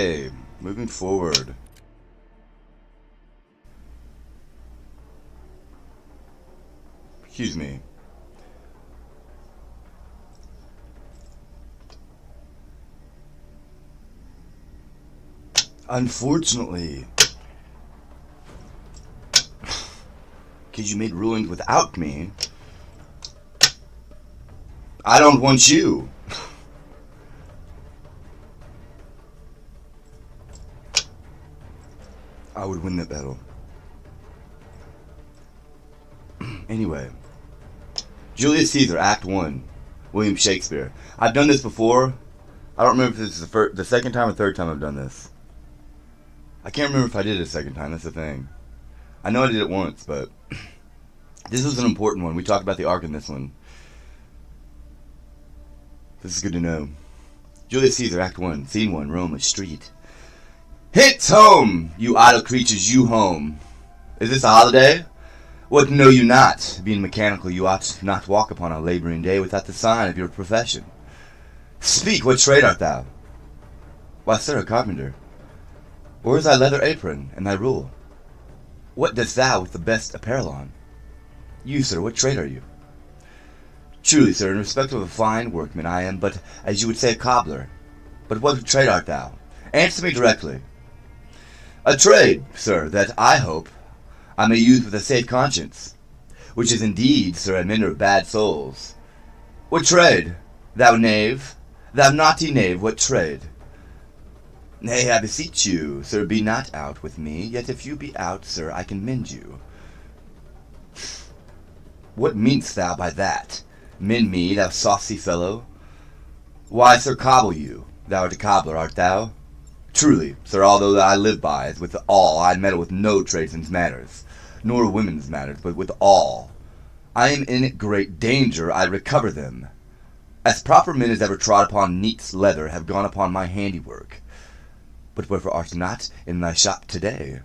Okay, moving forward. Excuse me. Unfortunately, because you made rulings without me, I don't want you. I would win that battle. Anyway, Julius Caesar, Act 1, William Shakespeare. I've done this before. I don't remember if this is the second time or third time I've done this. I can't remember if I did it a second time, that's the thing. I know I did it once, but this was an important one. We talked about the arc in this one. This is good to know. Julius Caesar, Act 1, Scene 1, Rome, a street. Hits home, you idle creatures, you home. Is this a holiday? What know you not? Being mechanical, you ought not walk upon a laboring day without the sign of your profession. Speak, what trade art thou? Why, sir, a carpenter. Where is thy leather apron and thy rule? What dost thou with the best apparel on? You, sir, what trade are you? Truly, sir, in respect of a fine workman, I am but, as you would say, a cobbler. But what trade art thou? Answer me directly. A trade, sir, that I hope I may use with a safe conscience, which is indeed, sir, a mender of bad souls. What trade? Thou knave, thou naughty knave, what trade? Nay, I beseech you, sir, be not out with me, yet if you be out, sir, I can mend you. What mean'st thou by that? Mend me, thou saucy fellow? Why, sir, cobble you. Thou art a cobbler, art thou? Truly, sir, although I live by, as with all, I meddle with no tradesmen's matters, nor women's matters, but with all. I am in great danger, I recover them. As proper men as ever trod upon neat's leather have gone upon my handiwork. But wherefore art not in thy shop today?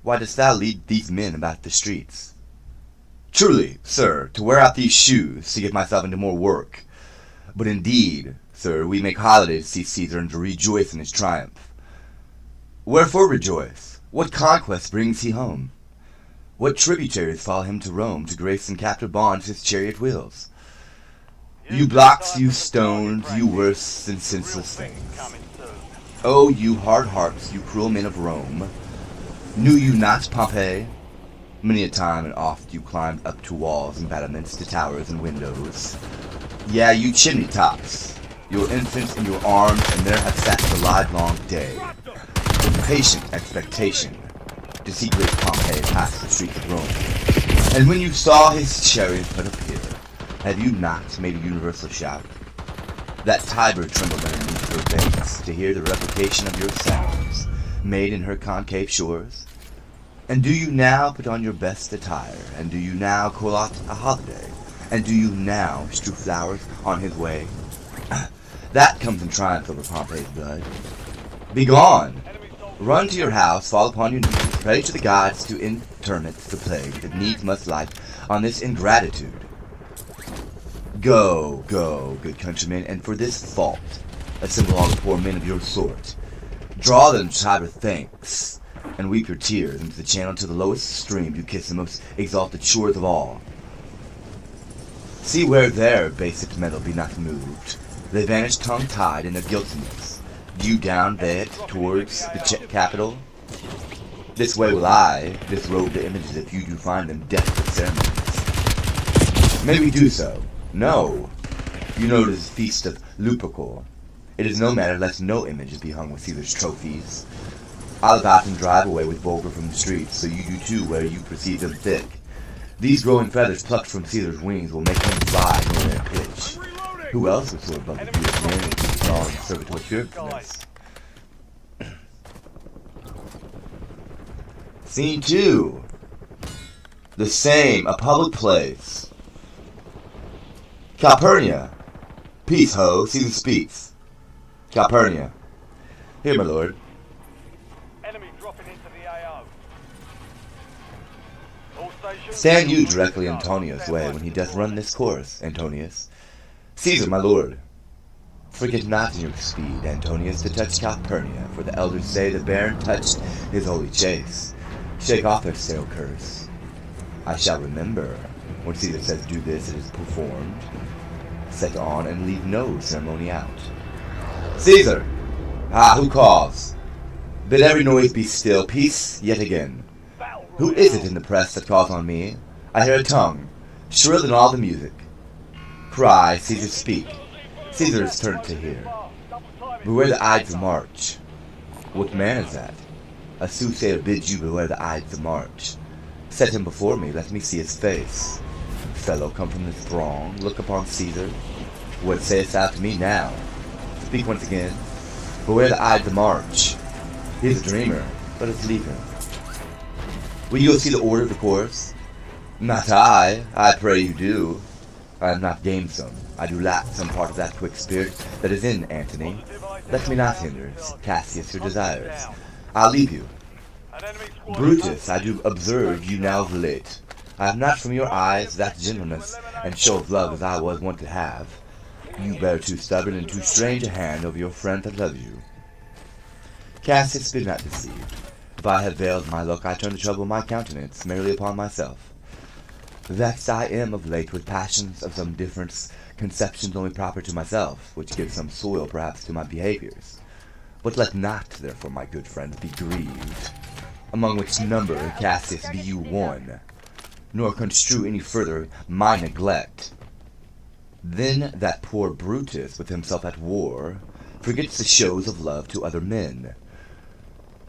Why dost thou lead these men about the streets? Truly, sir, to wear out these shoes, to give myself into more work. But indeed, sir, we make holidays to see Caesar and to rejoice in his triumph. Wherefore rejoice? What conquest brings he home? What tributaries follow him to Rome to grace in captive bonds his chariot wheels? You blocks, you stones, you worse than senseless things. Oh, you hard hearts, you cruel men of Rome, knew you not Pompey? Many a time and oft you climbed up to walls and battlements, to towers and windows. Yeah, you chimney tops, your infants in your arms, and there have sat the livelong day, in patient expectation, to see great Pompey pass the streets of Rome. And when you saw his chariot but appear, have you not made a universal shout? That Tiber trembled underneath her banks to hear the replication of your sounds, made in her concave shores? And do you now put on your best attire? And do you now call out a holiday? And do you now strew flowers on his way? That comes in triumph over Pompey's blood. Begone! Run to your house, fall upon your knees, pray to the gods to intermit the plague that needs must light on this ingratitude. Go, go, good countrymen, and for this fault, assemble all the poor men of your sort. Draw them to Tiber thanks, and weep your tears into the channel to the lowest stream to kiss the most exalted shores of all. See where their basic metal be not moved. They vanish tongue-tied in their guiltiness, due down they towards the capital. This way will I disrobe the images if you do find them death with ceremonies. May we do so? No. You know it is the feast of Lupercal. It is no matter lest no images be hung with Caesar's trophies. I'll about and drive away with vulgar from the streets, so you do too where you perceive them thick. These growing feathers plucked from Caesar's wings will make him fly nor their pitch. Who else would soar above the view of men and keep all in servitor fearfulness? Scene 2. The same, a public place. Calpurnia. Peace, ho, Caesar speaks. Calpurnia. Here, my lord. Enemy dropping into the AO. All stations. Stand you directly Antonio's way when he doth run this course, Antonius. Caesar, my lord. Forget not in your speed, Antonius, to touch Calpurnia, for the elders say the Baron touched his holy chase. Shake off their sterile curse. I shall remember. When Caesar says do this, it is performed. Set on and leave no ceremony out. Caesar! Ah, who calls? Bid every noise be still. Peace yet again. Who is it in the press that calls on me? I hear a tongue, shrill than all the music. Cry, Caesar, speak. Caesar is turned to hear. Beware the Ides of March. What man is that? A soothsayer bids you beware the Ides of March. Set him before me, let me see his face. Fellow, come from this throng, look upon Caesar. What sayest thou to me now? Speak once again. Beware the Ides of March. He is a dreamer, let us leave him. Will you go see the order of the course? Not I pray you do. I am not gamesome. I do lack some part of that quick spirit that is in Antony. Let me not hinder, Cassius, your desires. I'll leave you. Brutus, I do observe you now of late. I have not from your eyes that gentleness and show of love as I was wont to have. You bear too stubborn and too strange a hand over your friend that loves you. Cassius, be not deceived. If I have veiled my look, I turn the trouble of my countenance merely upon myself. Vexed I am of late with passions of some difference, conceptions only proper to myself, which give some soil perhaps to my behaviors. But let not, therefore, my good friends, be grieved, among which number, Cassius, be you one, nor construe any further my neglect. Then that poor Brutus, with himself at war, forgets the shows of love to other men.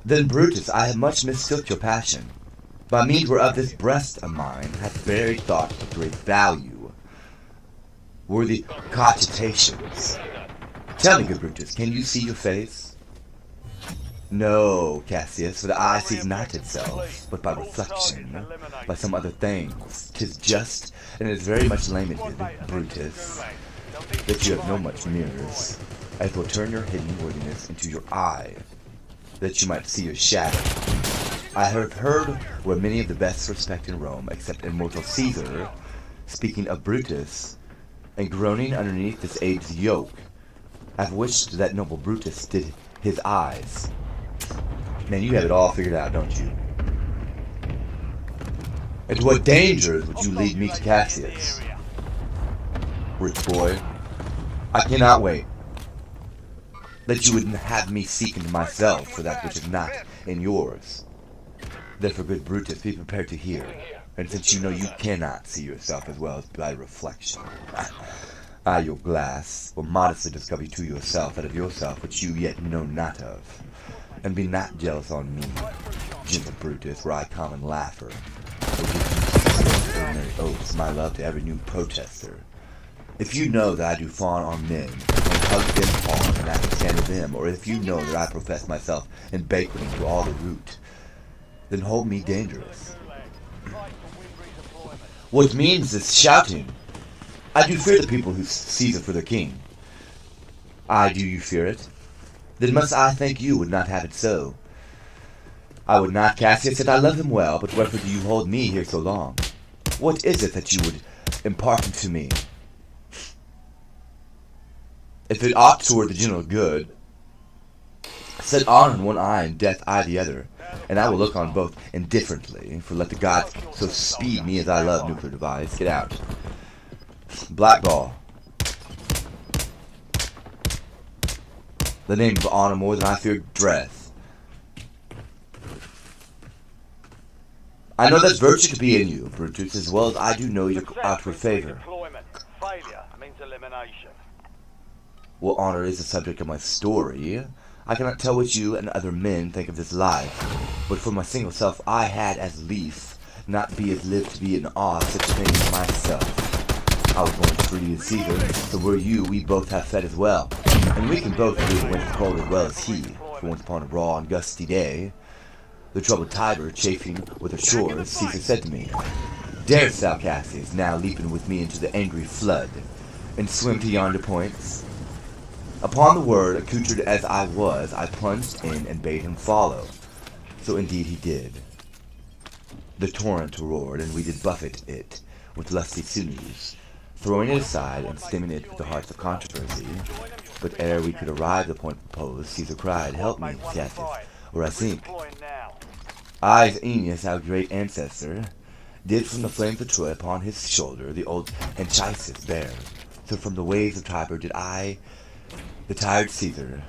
Then, Brutus, I have much mistook your passion. By means whereof this breast of mine hath buried thought of great value, worthy cogitations. Tell me, good Brutus, can you see your face? No, Cassius, for the eye sees not itself, but by reflection, by some other things. 'Tis just, and it is very much lamented, Brutus, that you have no much mirrors, as will turn your hidden worthiness into your eye, that you might see your shadow. I have heard where many of the best respect in Rome, except immortal Caesar, speaking of Brutus, and groaning underneath this age's yoke, have wished that noble Brutus did his eyes. Man, you have it all figured out, don't you? Into what dangers would you lead me to Cassius? Rich boy, I cannot wait. That you wouldn't have me seek into myself for that which is not in yours. Therefore, good Brutus, be prepared to hear, and since you know you cannot see yourself as well as by reflection, I, your glass, will modestly discover to yourself that of yourself which you yet know not of. And be not jealous on me, gentle Brutus, were I common laugher, or give you ordinary oaths, my love to every new protester. If you know that I do fawn on men, and hug them hard, and I stand with them, or if you know that I profess myself in banqueting to all the root, then hold me dangerous. What means this shouting? I do fear the people who Caesar for their king. Aye, do you fear it? Then must I think you would not have it so. I would not, Cassius, yet I love him well, but wherefore do you hold me here so long? What is it that you would impart to me? If it ought toward the general good, set honor in one eye and death eye the other, and I will look on both indifferently, for let the gods so speed me as I love nuclear device. Get out. Blackball. The name of honor more than I fear death. I know that virtue to be in you, Brutus, as well as I do know your outward favor. Failure means elimination. Well, honor is the subject of my story. I cannot tell what you and other men think of this life, but for my single self I had as lief not be as live to be in awe of such a thing as myself. I was born free as Caesar, so were you, we both have fed as well, and we can both live when it's cold as well as he, for once upon a raw and gusty day, the troubled Tiber chafing with her shores, Caesar said to me, Darest thou, Cassius, now leaping with me into the angry flood, and swim to yonder points? Upon the word, accoutred as I was, I plunged in and bade him follow. So indeed he did. The torrent roared, and we did buffet it with lusty sinews, throwing it aside and stemming it with the hearts of controversy. But ere we could arrive at the point proposed, Caesar cried, "Help me, Cassius, or I sink." I, as Aeneas, our great ancestor, did from the flames of Troy upon his shoulder the old Anchises bear. So from the waves of Tiber did I, the tired Caesar.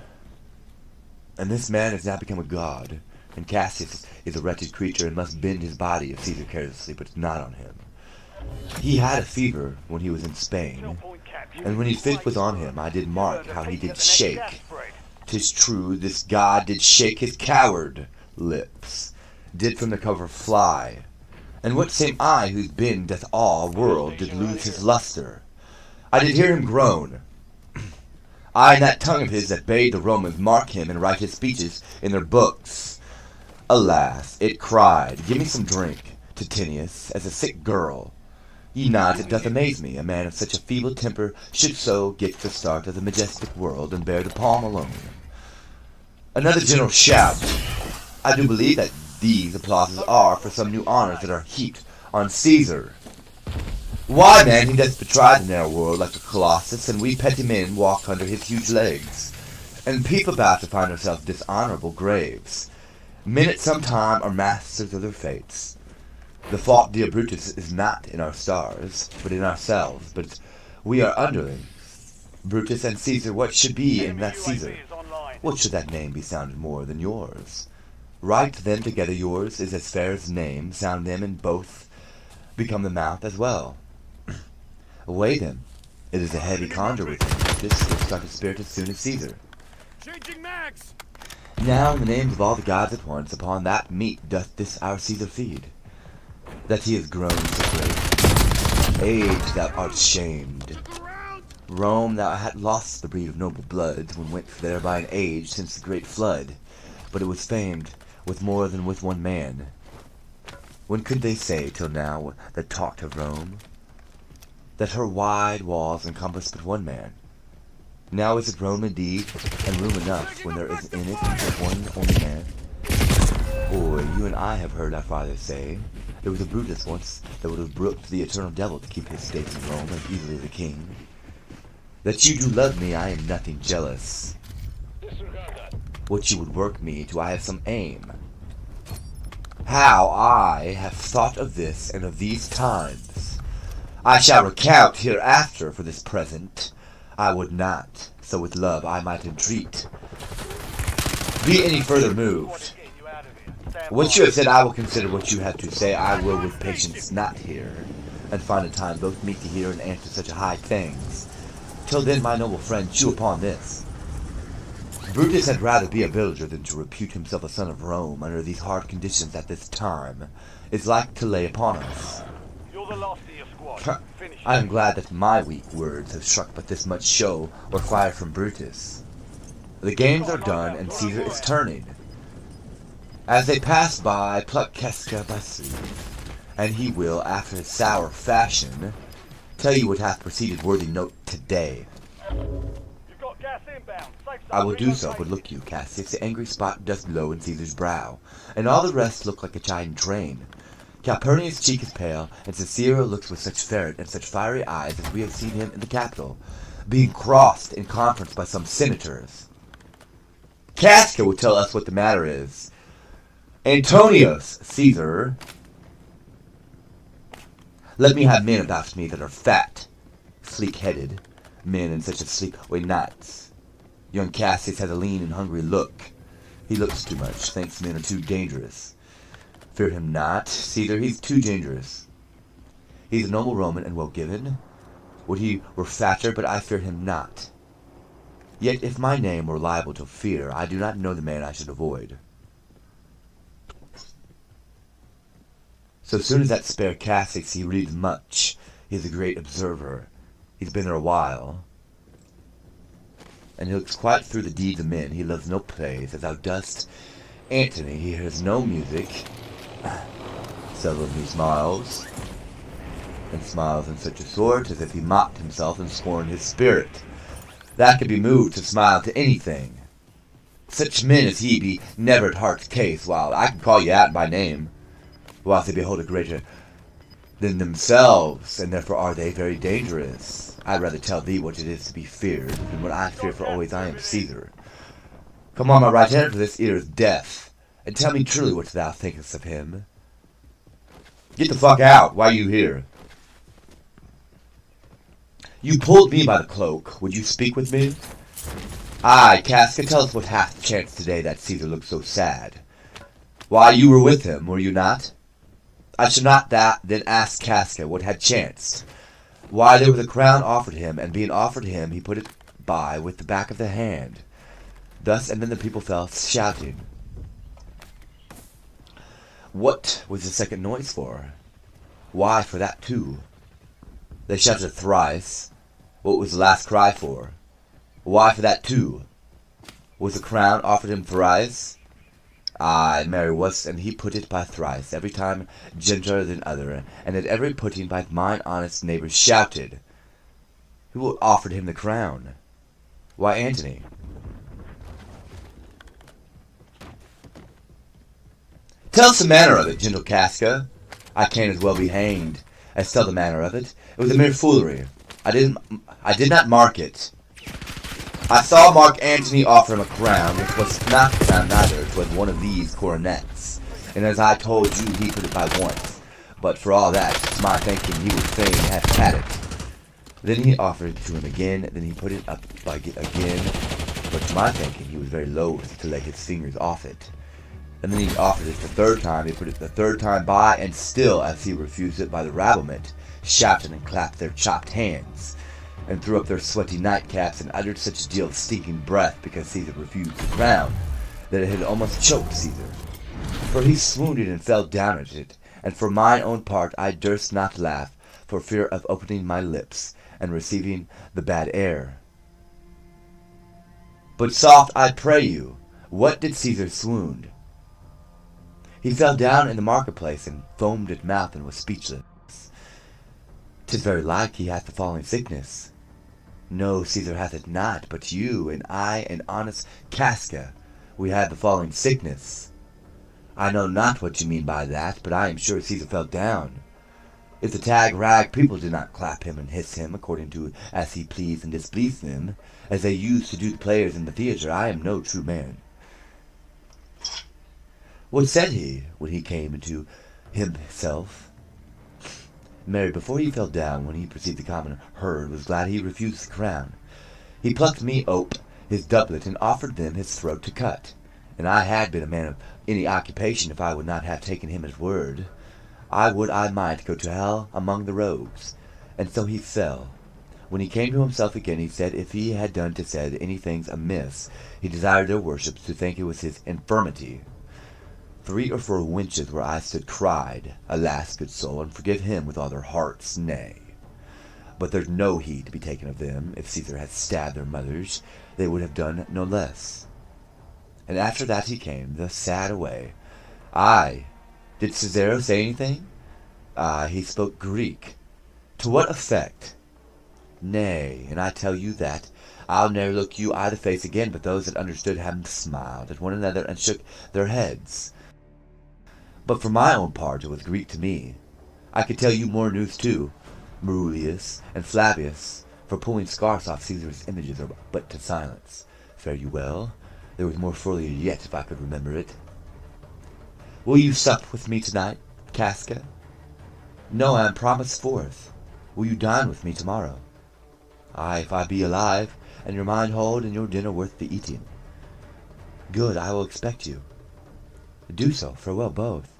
And this man has now become a god, and Cassius is a wretched creature and must bend his body if Caesar carelessly, but it's not on him. He had a fever when he was in Spain, and when his fit was on him, I did mark how he did shake. 'Tis true, this god did shake his coward lips, did from the cover fly. And what same eye whose bend doth awe world did lose his lustre? I did hear him groan. I, and that tongue of his that bade the Romans mark him and write his speeches in their books. Alas, it cried, "Give me some drink," Titinius, as a sick girl. Ye nods, it doth amaze me, a man of such a feeble temper should so get the start of the majestic world and bear the palm alone. Another general shout. I do believe that these applauses are for some new honors that are heaped on Caesar. Why, man, he doth betray the narrow world like a colossus, and we petty men walk under his huge legs, and peep about to find ourselves dishonorable graves. Men at some time are masters of their fates. The fault, dear Brutus, is not in our stars, but in ourselves, but we are underlings. Brutus and Caesar, what should be in that Caesar? What should that name be sounded more than yours? Write them together, yours is as fair as name, sound them, and both become the mouth as well. Away then, it is a heavy conjure with him. This will start his spirit as soon as Caesar. Changing max! Now, in the names of all the gods at once, upon that meat doth this our Caesar feed, that he is grown so great. Age, thou art shamed. Rome, thou hast lost the breed of noble bloods, when went there by an age since the great flood, but it was famed with more than with one man. When could they say till now that talked of Rome, that her wide walls encompassed but one man? Now is it Rome indeed, and room enough when there is in it but one only man? Boy, you and I have heard our fathers say, there was a Brutus once that would have brooked the eternal devil to keep his state in Rome as easily the king. That you do love me, I am nothing jealous. What you would work me to, I have some aim. How I have thought of this and of these times, I shall recount hereafter. For this present I would not, so with love I might entreat, be any further moved. What you have said I will consider, what you have to say I will with patience not hear, and find a time both meet to hear and answer such high things. Till then, my noble friend, chew upon this. Brutus had rather be a villager than to repute himself a son of Rome under these hard conditions at this time is like to lay upon us. You're the last of your squad. Finish. I am glad that my weak words have struck but this much show or fire from Brutus. The games are done, and Caesar is turning. As they pass by, pluck Casca by sleeve, and he will, after his sour fashion, tell you what hath proceeded worthy note today. You've got gas inbound. Safe I will do so, but look you, Cassius, the angry spot doth glow in Caesar's brow, and all the rest look like a chiding train. Calpurnius' cheek is pale, and Cicero looks with such ferret and such fiery eyes as we have seen him in the Capitol, being crossed in conference by some senators. Casca will tell us what the matter is. Antonius, Caesar, let me have men about me that are fat, sleek-headed, men in such a sleep way not. Young Cassius has a lean and hungry look. He looks too much, thinks men are too dangerous. Fear him not, Caesar, he's too dangerous. He's a noble Roman and well given. Would he were fatter, but I fear him not. Yet if my name were liable to fear, I do not know the man I should avoid. So soon as that spare Cassius, he reads much. He is a great observer. He's been there a while. And he looks quite through the deeds of men. He loves no plays, as thou dost. Antony, he hears no music. Seldom he smiles. And smiles in such a sort as if he mocked himself and scorned his spirit. That could be moved to smile to anything. Such men as he be never at heart's case, while I can call you out by name. Whilst they behold a greater than themselves, and therefore are they very dangerous. I'd rather tell thee what it is to be feared than what I fear, for always I am Caesar. Come on my right hand, for this ear is deaf, and tell me truly what thou thinkest of him. Get the fuck out. Why are you here? You pulled me by the cloak. Would you speak with me? Aye, Casca, tell us what hath chanced today that Caesar looked so sad. Why, you were with him, were you not? I should not then ask Casca what had chanced. Why, there was a crown offered him, and being offered him, he put it by with the back of the hand. Thus, and then the people fell shouting. What was the second noise for? Why, for that too. They shouted thrice. What was the last cry for? Why, for that too. Was the crown offered him thrice? Aye, marry was, and he put it by thrice, every time gentler than other, and at every putting by mine honest neighbours shouted. Who offered him the crown? Why, Antony. Tell us the manner of it, gentle Casca. I can't as well be hanged as tell the manner of it. It was a mere foolery. I did not mark it. I saw Mark Antony offer him a crown, which was not the crown neither, 'twas one of these coronets. And as I told you, he put it by once. But for all that, to my thinking, he would fain have had it. Then he offered it to him again, then he put it up by again. But to my thinking, he was very loath to lay his fingers off it. And then he offered it the third time, he put it the third time by, and still, as he refused it by the rabblement, shouted and clapped their chopped hands, and threw up their sweaty nightcaps, and uttered such a deal of stinking breath because Caesar refused the crown, that it had almost choked Caesar. For he swooned and fell down at it, and for mine own part I durst not laugh, for fear of opening my lips, and receiving the bad air. But soft, I pray you, what did Caesar swoon? He fell down in the marketplace, and foamed at mouth, and was speechless. 'Tis very like he hath the falling sickness. No, Caesar hath it not, but you, and I, and honest Casca, we had the falling sickness. I know not what you mean by that, but I am sure Caesar fell down. If the tag-rag people did not clap him and hiss him, according to as he pleased and displeased them, as they used to do the players in the theatre, I am no true man. What said he, when he came into himself? Marry, before he fell down, when he perceived the common herd, was glad he refused the crown. He plucked me ope his doublet, and offered them his throat to cut. And I had been a man of any occupation if I would not have taken him at word. I would I might go to hell among the rogues. And so he fell. When he came to himself again, he said if he had done to said any things amiss, he desired their worships to think it was his infirmity. 3 or 4 wenches where I stood cried, Alas, good soul, and forgive him with all their hearts, nay. But there's no heed to be taken of them. If Caesar had stabbed their mothers, they would have done no less. And after that he came, thus sad away. Aye, did Cicero say anything? Aye, he spoke Greek. To what effect? Nay, and I tell you that I'll ne'er look you eye to face again, but those that understood him smiled at one another and shook their heads. But for my own part, it was Greek to me. I could tell you more news too. Marulius and Flavius, for pulling scarfs off Caesar's images, are but to silence. Fare you well. There was more folio yet, if I could remember it. Will you sup with me tonight, Casca? No, I am promised forth. Will you dine with me tomorrow? Aye, if I be alive, and your mind hold, and your dinner worth the eating. Good, I will expect you. Do so, farewell both.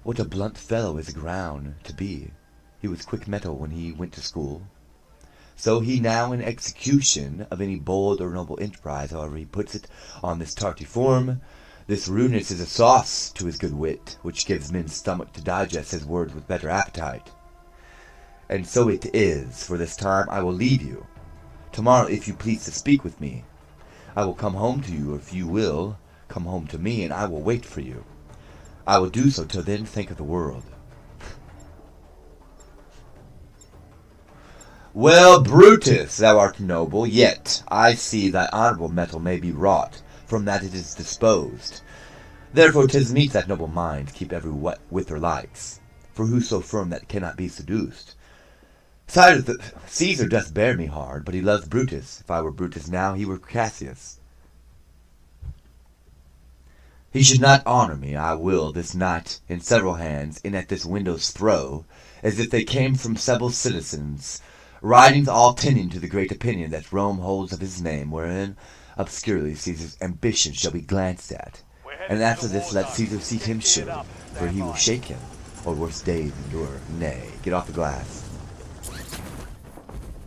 What a blunt fellow is Ground to be. He was quick mental when he went to school. So he now in execution of any bold or noble enterprise, however he puts it on this tarty form, this rudeness is a sauce to his good wit, which gives men's stomach to digest his words with better appetite. And so it is, for this time I will leave you. Tomorrow, if you please to speak with me, I will come home to you, or if you will, come home to me, and I will wait for you. I will do so till then think of the world. Well, Brutus, thou art noble, yet I see thy honourable metal may be wrought, from that it is disposed. Therefore 'tis meet that noble mind keep every what with her likes. for who so firm that cannot be seduced? Caesar doth bear me hard, but he loves Brutus. If I were Brutus now, he were Cassius. He should not honour me. I will this night in several hands in at this window's throw, as if they came from several citizens, writings all tending to the great opinion that Rome holds of his name, wherein obscurely Caesar's ambition shall be glanced at. And after this let Caesar seat him sure, for he will shake him, or worse days endure. Nay, get off the glass.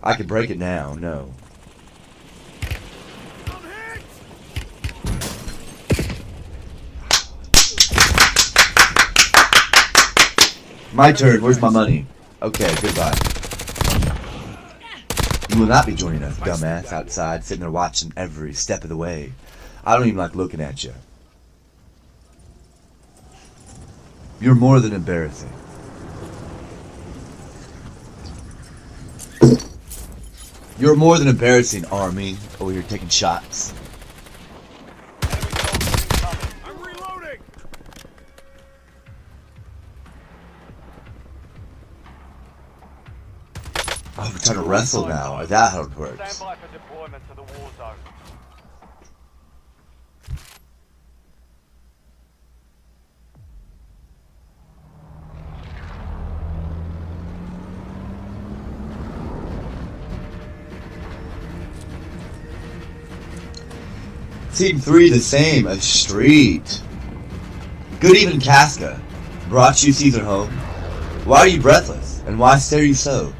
I could break it now, no. My turn, where's my money? Okay, goodbye. You will not be joining us, dumbass, outside, sitting there watching every step of the way. I don't even like looking at you. You're more than embarrassing. You're more than embarrassing, Army. Over here taking shots. I'm reloading. Oh, we're trying to wrestle now. Is that how it works? Stand by for deployment to the war zone. Scene 3 the same, a street. Good evening, Casca. Brought you Caesar home? Why are you breathless, and why stare you so?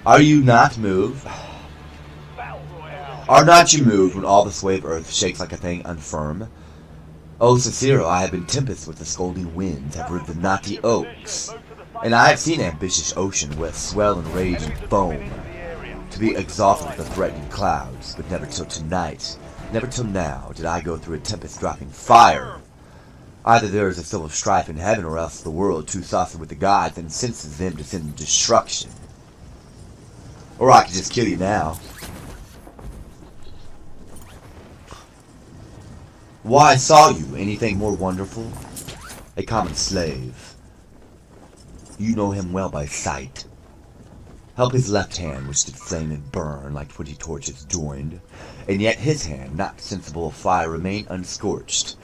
Are you not moved? Are not you moved when all the sway of earth shakes like a thing unfirm? O Cicero, I have been tempest with the scolding winds, have rived the knotty oaks, and I have seen ambitious ocean with swell and rage and foam, to be exalted with the threatening clouds, but never till tonight, never till now, did I go through a tempest dropping fire. Either there is a civil strife in heaven, or else the world too saucy with the gods and senses them to send destruction. Or I could just kill you now. Why saw you anything more wonderful? A common slave. You know him well by sight. Help his left hand, which did flame and burn like 20 torches joined, and yet his hand, not sensible of fire, remained unscorched.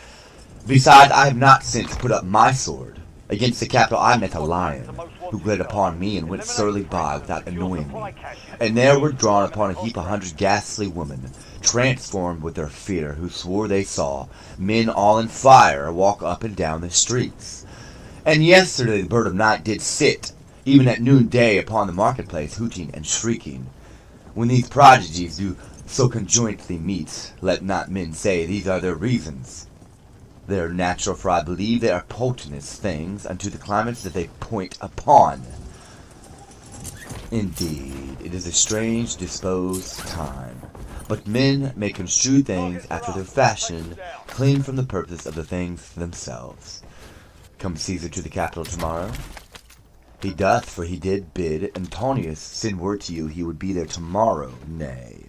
Besides, I have not since put up my sword. Against the capital I met a lion, who glared upon me and went surly by without annoying me. And there were drawn upon a heap 100 ghastly women, transformed with their fear, who swore they saw men all in fire walk up and down the streets. And yesterday the bird of night did sit, even at noonday, upon the marketplace, hooting and shrieking. When these prodigies do so conjointly meet, let not men say these are their reasons. They are natural, for I believe they are potentest things unto the climates that they point upon. Indeed, it is a strange disposed time, but men may construe things after their fashion, clean from the purpose of the things themselves. Come Caesar to the capital tomorrow? He doth, for he did bid Antonius send word to you he would be there tomorrow. Nay.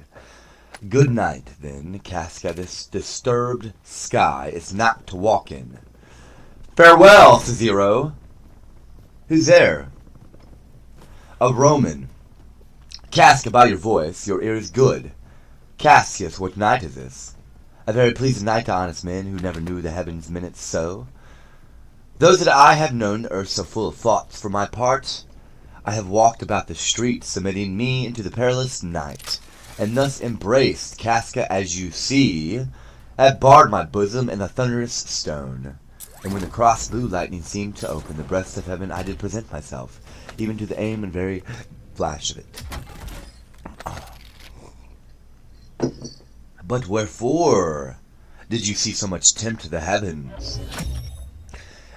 Good night, then, Casca. This disturbed sky is not to walk in. Farewell, Cicero. Who's there? A Roman. Casca, by your voice, your ear is good. Cassius, what night is this? A very pleasing night to honest men who never knew the heavens' minutes so. Those that I have known are so full of thoughts. For my part, I have walked about the streets, submitting me into the perilous night, and thus embraced, Casca, as you see, have barred my bosom in the thunderous stone. And when the cross blue lightning seemed to open the breast of heaven, I did present myself, even to the aim and very flash of it. But wherefore did you see so much tempt the heavens?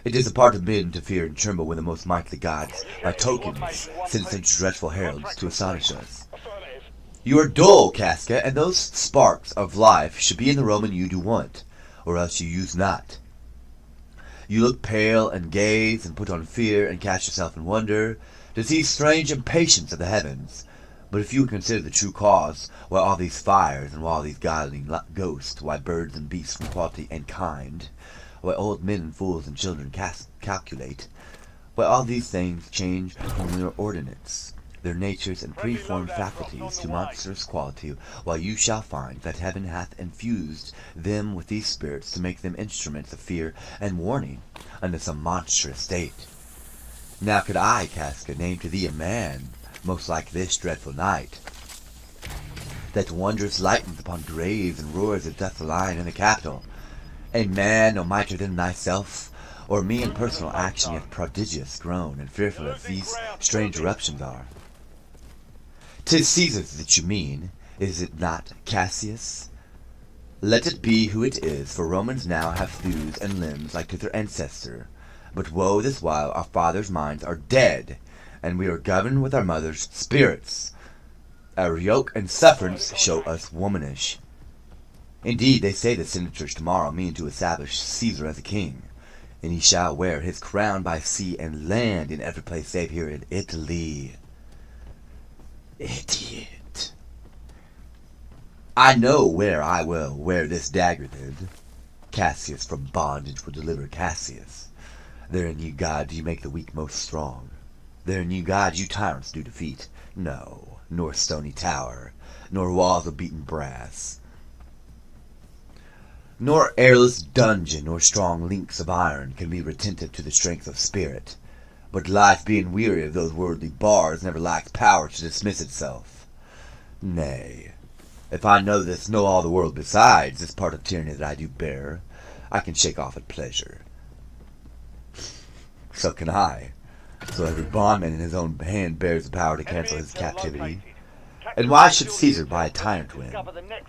It is a part of men to fear and tremble when the most mighty gods, by tokens, send such dreadful heralds to astonish us. You are dull, Casca, and those sparks of life should be in the Roman you do want, or else you use not. You look pale and gaze and put on fear and cast yourself in wonder to see strange impatience of the heavens. But if you would consider the true cause, why all these fires and why all these godly ghosts, why birds and beasts from quality and kind, why old men and fools and children calculate, But all these things change from their ordinates, their natures and preformed faculties to monstrous quality, while you shall find that heaven hath infused them with these spirits to make them instruments of fear and warning unto some monstrous state. Now could I, Casca, name to thee a man most like this dreadful night, that wondrous lightens upon graves and roars of death lion in the capital, a man no mightier than thyself, or me in personal action yet prodigious, grown and fearful as these strange eruptions are. 'Tis Caesar that you mean, is it not, Cassius? Let it be who it is, for Romans now have thews and limbs like to their ancestor. But woe this while our fathers' minds are dead, and we are governed with our mothers' spirits. Our yoke and sufferance show us womanish. Indeed, they say the senators tomorrow mean to establish Caesar as a king, and he shall wear his crown by sea and land in every place save here in Italy. Idiot. I know where I will wear this dagger then. Cassius from bondage will deliver Cassius. Therein ye gods you make the weak most strong. Therein ye gods you tyrants do defeat. No, nor stony tower, nor walls of beaten brass, nor airless dungeon, nor strong links of iron can be retentive to the strength of spirit. But life being weary of those worldly bars never lacks power to dismiss itself. Nay, if I know this, know all the world besides, this part of tyranny that I do bear, I can shake off at pleasure. So can I. So every bondman in his own hand bears the power to cancel his captivity. And why should Caesar buy a tyrant win?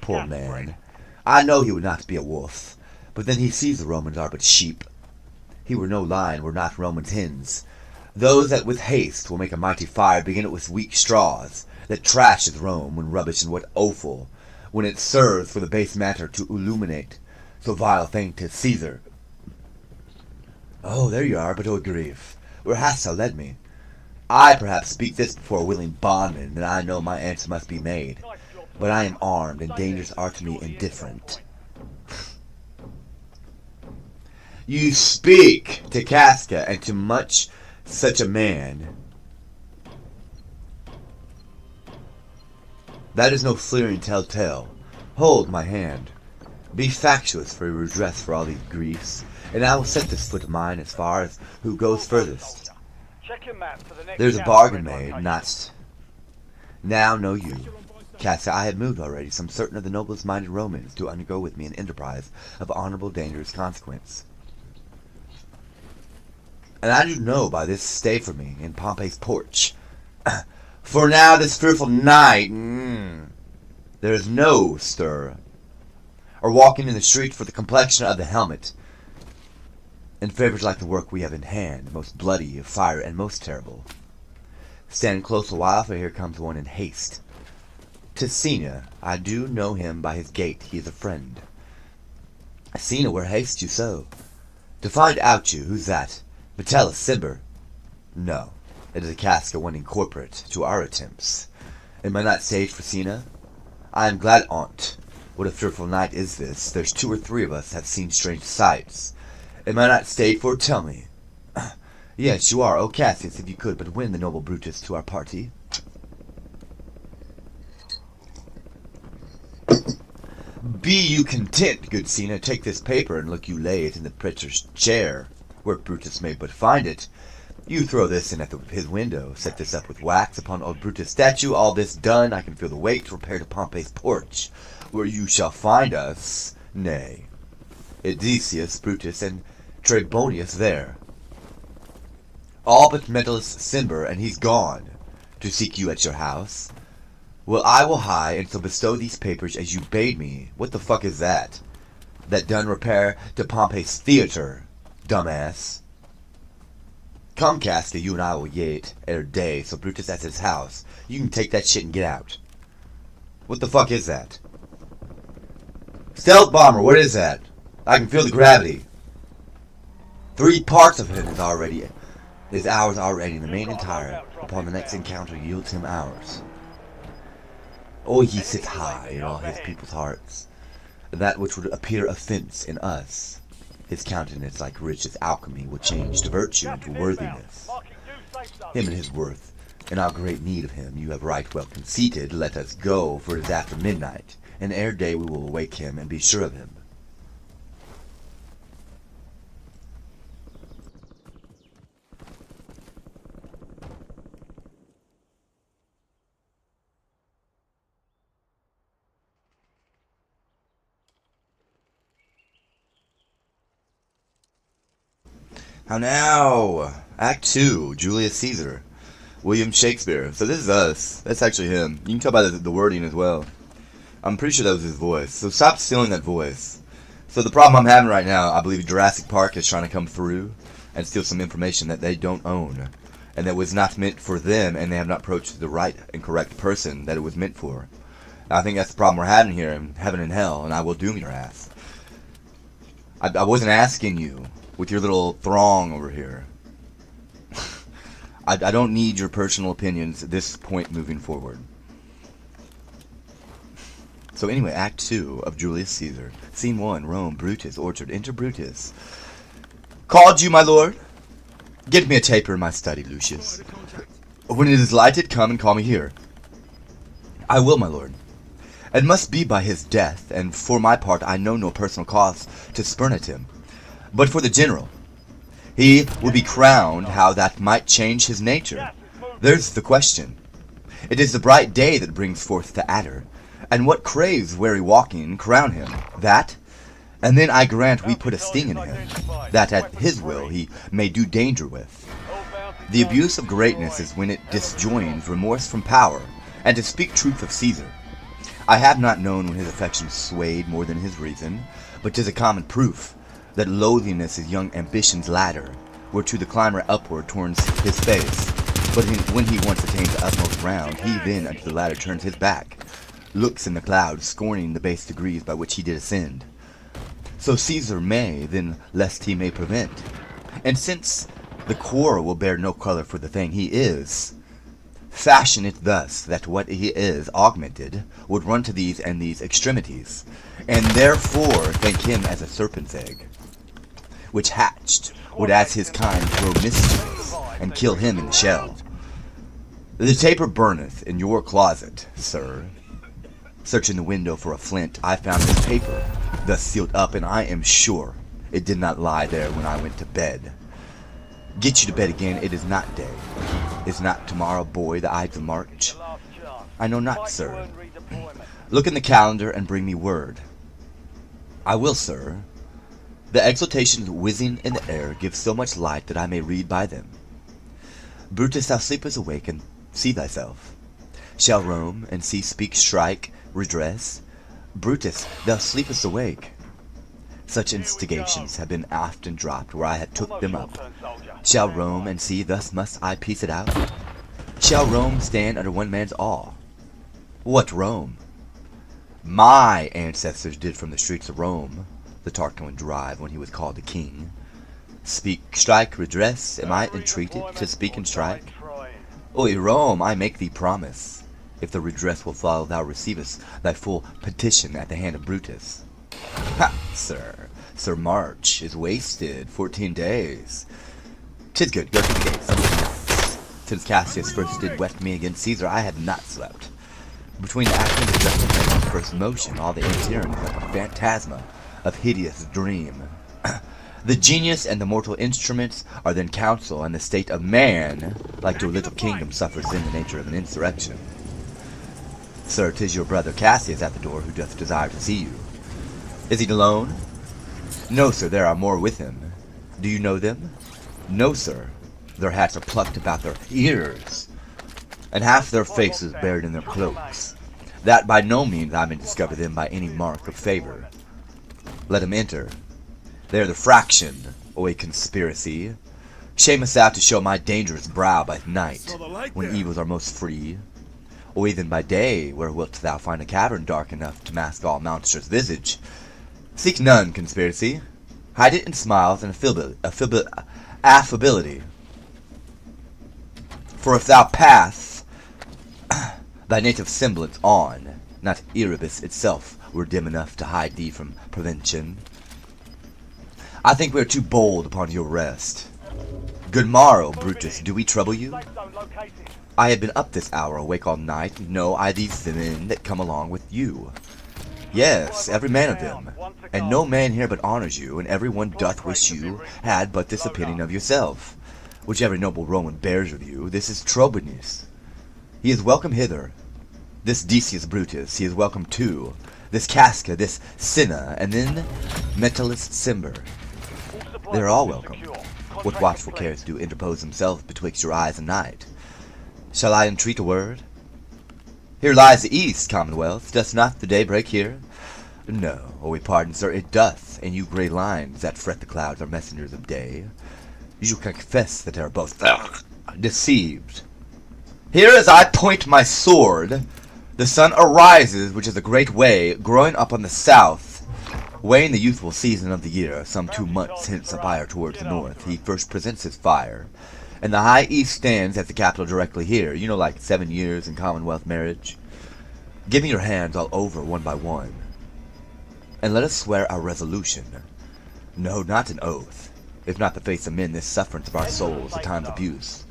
Poor man. I know he would not be a wolf, but then he sees the Romans are but sheep. He were no lion, were not Romans hens. Those that with haste will make a mighty fire begin it with weak straws, that trashes Rome when rubbish and what offal, when it serves for the base matter to illuminate so vile a thing to Caesar. Oh, there you are, but oh grief, where hast thou led me? I perhaps speak this before a willing bondman, and I know my answer must be made. But I am armed, and dangers are to me indifferent. You speak to Casca, and to much such a man. That is no fleering telltale. Hold my hand. Be factious for redress for all these griefs, and I will set this foot of mine as far as who goes furthest. Check your map for the next There's a chapter bargain in my made, case. not... Now know you, Cassia, I have moved already some certain of the noblest minded Romans to undergo with me an enterprise of honorable dangerous consequence. And I do know by this stay for me in Pompey's porch. For now this fearful night, there is no stir, or walking in the street for the complexion of the helmet, and favors like the work we have in hand, most bloody of fire and most terrible. Stand close a while, for here comes one in haste. 'Tis Sina. I do know him by his gait, he is a friend. Sina, where haste you so? To find out you, who's that? Metellus Cimber? No, it is a Casca winning corporate to our attempts. Am I not staged for Sina? I am glad on't. What a fearful night is this. There's 2 or 3 of us have seen strange sights. Am I not stayed for? Tell me. Yes, you are, O Cassius, if you could but win the noble Brutus to our party. Be you content, good Sina, take this paper and look you lay it in the pretor's chair, where Brutus may but find it. You throw this in at his window, set this up with wax upon old Brutus' statue. All this done, I can feel the weight to repair to Pompey's porch, where you shall find us, nay, Edesius, Brutus, and Trebonius there. All but Metellus Cimber, and he's gone, to seek you at your house. Well, I will hie, and so bestow these papers as you bade me. What the fuck is that? That done repair to Pompey's theater, dumbass. Come, Casca, you and I will yet ere day, so Brutus at his house. You can take that shit and get out. What the fuck is that? Stealth bomber, what is that? I can feel the gravity. 3 parts of him is ours already, and the main entire upon the next encounter yields him ours. Oh, he sits high in all his people's hearts, that which would appear offense in us His countenance, like richest alchemy, will change to virtue and to worthiness. Marking new safe zone. Him and his worth, in our great need of him, you have right well conceited. Let us go, for it is after midnight, and ere day we will awake him and be sure of him. How now? Act 2, Julius Caesar. William Shakespeare. So this is us. That's actually him. You can tell by the wording as well. I'm pretty sure that was his voice. So stop stealing that voice. So the problem I'm having right now, I believe Jurassic Park is trying to come through and steal some information that they don't own. And that was not meant for them, and they have not approached the right and correct person that it was meant for. I think that's the problem we're having here in heaven and hell, and I will doom your ass. I wasn't asking you with your little throng over here. I don't need your personal opinions at this point moving forward. So anyway, Act 2 of Julius Caesar. Scene 1, Rome, Brutus, orchard. Enter Brutus. Called you, my lord? Get me a taper in my study, Lucius. When it is lighted, come and call me here. I will, my lord. It must be by his death, and for my part I know no personal cause to spurn at him. But for the general, he will be crowned, how that might change his nature. There's the question. It is the bright day that brings forth the adder, and what craves weary walking, crown him. That, and then I grant we put a sting in him, that at his will he may do danger with. The abuse of greatness is when it disjoins remorse from power, and to speak truth of Caesar, I have not known when his affections swayed more than his reason, but 'tis a common proof that loathliness is young ambition's ladder, whereto the climber upward turns his face. But when he once attains the utmost round, he then unto the ladder turns his back, looks in the clouds, scorning the base degrees by which he did ascend. So Caesar may, then, lest he may prevent. And since the quarrel will bear no color for the thing he is, fashion it thus that what he is augmented would run to these and these extremities, and therefore think him as a serpent's egg, which hatched would as his kind grow mischievous, and kill him in the shell. The taper burneth in your closet, sir. Searching the window for a flint, I found this paper, thus sealed up, and I am sure it did not lie there when I went to bed. Get you to bed again, it is not day. Is not tomorrow, boy, the Ides of March? I know not, sir. Look in the calendar and bring me word. I will, sir. The exultations whizzing in the air give so much light that I may read by them. Brutus, thou sleepest awake, and see thyself. Shall Rome and sea speak, strike, redress? Brutus, thou sleepest awake. Such instigations have been often dropped where I had took them up. Shall Rome and sea, thus must I piece it out? Shall Rome stand under one man's awe? What Rome? My ancestors did from the streets of Rome, the Tarquin drive when he was called a king. Speak, strike, redress, am I entreated to speak and strike? Oi, Rome, I make thee promise. If the redress will follow, thou receivest thy full petition at the hand of Brutus. Ha, sir, Sir March is wasted 14 days. 'Tis good, go to the gates. Since Cassius first did wet me against Caesar, I had not slept. Between the action and the judgment and the first motion, all the endearing is like a phantasma of hideous dream. The genius and the mortal instruments are then counsel, and the state of man, like to a little kingdom, suffers in the nature of an insurrection. Sir, 'tis your brother Cassius at the door, who doth desire to see you. Is he alone? No, sir, there are more with him. Do you know them? No, sir. Their hats are plucked about their ears, and half their faces buried in their cloaks, that by no means I may discover them by any mark of favor. Let him enter. They are the fraction, or a conspiracy. Shame us out to show my dangerous brow by night, when evils are most free, or even by day, where wilt thou find a cavern dark enough to mask all monstrous visage? Seek none, conspiracy. Hide it in smiles and affability. For if thou pass thy native semblance on, not Erebus itself were dim enough to hide thee from prevention. I think we are too bold upon your rest. Good morrow, Brutus, do we trouble you? Safe zone located. I have been up this hour, awake all night. Know I these men that come along with you. Yes, every man of them. And no man here but honors you, and every one doth wish you had but this opinion of yourself. Which every noble Roman bears with you, this is Troubonius. He is welcome hither. This Decius Brutus, he is welcome too. This Casca, this Cinna, and then Metellus Cimber. They are all welcome. What watchful cares do interpose themselves betwixt your eyes and night? Shall I entreat a word? Here lies the east, Commonwealth. Doth not the day break here? No, we pardon, sir, it doth, and you grey lines that fret the clouds are messengers of day. You confess that they are both deceived. Here as I point my sword, the sun arises, which is a great way, growing up on the south, weighing the youthful season of the year, some 2 months hence a fire towards the north. He first presents his fire, and the high east stands at the capital directly here. You know, like 7 years in Commonwealth marriage. Give me your hands all over, one by one, and let us swear our resolution. No, not an oath. If not the face of men, this sufferance of our souls, the time's abuse.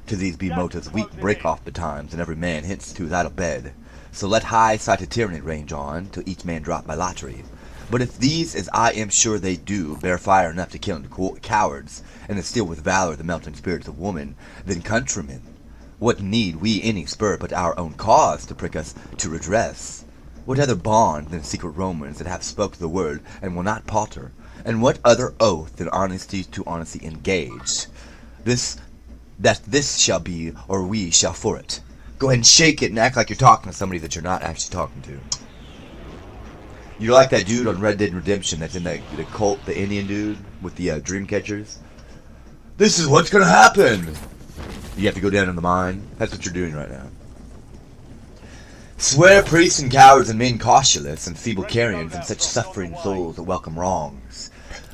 To these be motives weak break off betimes, and every man hence to his idle bed. So let high-sighted tyranny range on, till each man drop by lottery. But if these, as I am sure they do, bear fire enough to kill cowards, and instill with valor the melting spirits of woman, then countrymen, what need we any spur but our own cause to prick us to redress? What other bond than secret Romans that have spoke the word and will not palter? And what other oath than honesty to honesty engaged? That this shall be, or we shall for it. Go ahead and shake it and act like you're talking to somebody that you're not actually talking to. You're like that dude on Red Dead Redemption that's in the cult, the Indian dude with the dream catchers. This is what's gonna happen! You have to go down in the mine. That's what you're doing right now. Swear priests and cowards and men causeless and feeble carrions and such suffering souls that welcome wrongs.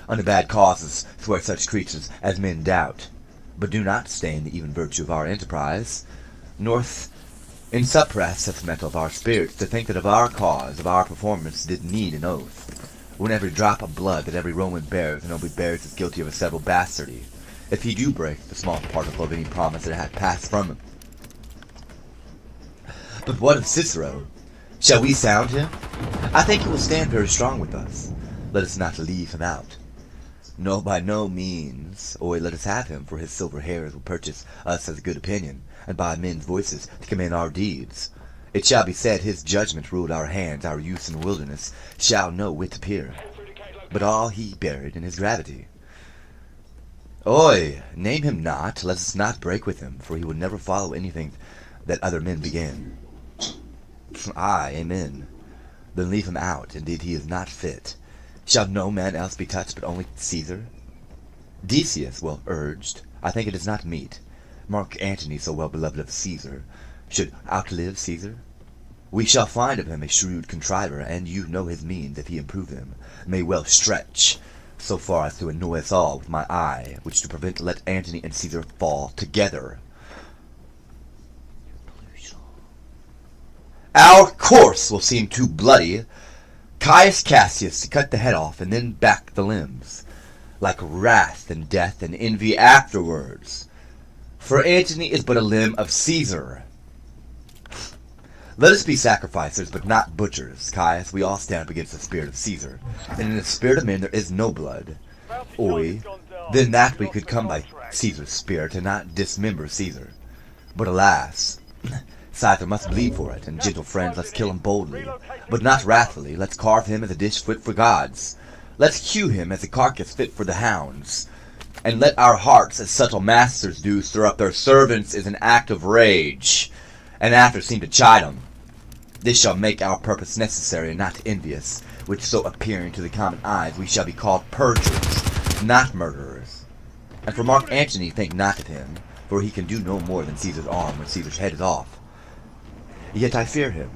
Under bad causes swear such creatures as men doubt, but do not stain the even virtue of our enterprise, nor in suppress such metal of our spirits to think that of our cause, of our performance, did need an oath. When every drop of blood that every Roman bears, and only bears is guilty of a several bastardy, if he do break the small particle of any promise that had passed from him. But what of Cicero? Shall we sound him? I think he will stand very strong with us. Let us not leave him out. No, by no means. Or let us have him, for his silver hairs will purchase us as a good opinion, and by men's voices to commend our deeds. It shall be said his judgment ruled our hands, our use in the wilderness shall no whit appear, but all he buried in his gravity. Oi, name him not, let us not break with him, for he will never follow anything that other men begin. Aye, amen. Then leave him out, indeed he is not fit. Shall no man else be touched but only Caesar? Decius well urged, I think it is not meet. Mark Antony, so well beloved of Caesar, should outlive Caesar. We shall find of him a shrewd contriver, and you know his means, if he improve them, may well stretch, so far as to annoy us all with my eye, which to prevent let Antony and Caesar fall together. Our course will seem too bloody. Caius Cassius to cut the head off, and then back the limbs, like wrath and death and envy afterwards. For Antony is but a limb of Caesar. Let us be sacrificers, but not butchers, Caius. We all stand up against the spirit of Caesar, and in the spirit of men there is no blood. Oi, then that we could come by Caesar's spirit, and not dismember Caesar. But alas, Caesar must bleed for it, and gentle friends, let's kill him boldly, but not wrathfully. Let's carve him as a dish fit for gods. Let's hew him as a carcass fit for the hounds. And let our hearts, as subtle masters do, stir up their servants as an act of rage, and after seem to chide them. This shall make our purpose necessary and not envious, which so appearing to the common eyes we shall be called perjurers, not murderers. And for Mark Antony think not of him, for he can do no more than Caesar's arm when Caesar's head is off. Yet I fear him,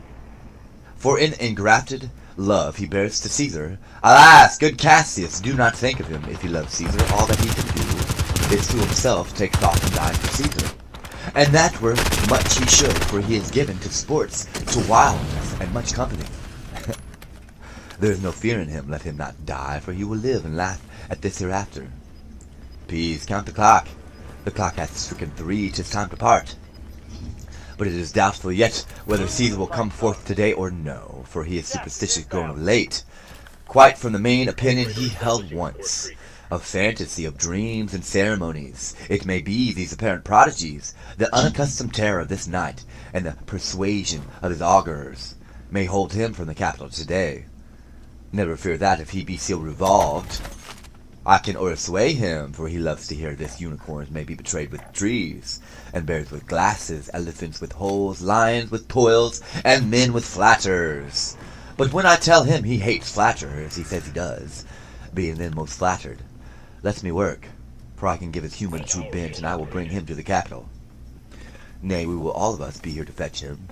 for in engrafted love he bears to Caesar. Alas, good Cassius, do not think of him if he loves Caesar. All that he can do is to himself take thought and die for Caesar. And that were much he should, for he is given to sports, to wildness, and much company. There is no fear in him, let him not die, for he will live and laugh at this hereafter. Please count the clock. The clock hath stricken 3, 'tis time to part. But it is doubtful yet whether Caesar will come forth today or no, for he is superstitious grown of late, quite from the main opinion he held once, of fantasy, of dreams and ceremonies. It may be these apparent prodigies, the unaccustomed terror of this night, and the persuasion of his augurs, may hold him from the capital today. Never fear that if he be so revolved. I can o'ersway him, for he loves to hear this unicorns may be betrayed with trees, and bears with glasses, elephants with holes, lions with toils, and men with flatterers. But when I tell him he hates flatterers, he says he does, being then most flattered. Let me work, for I can give his human true bent, and I will bring him to the capital. Nay, we will all of us be here to fetch him.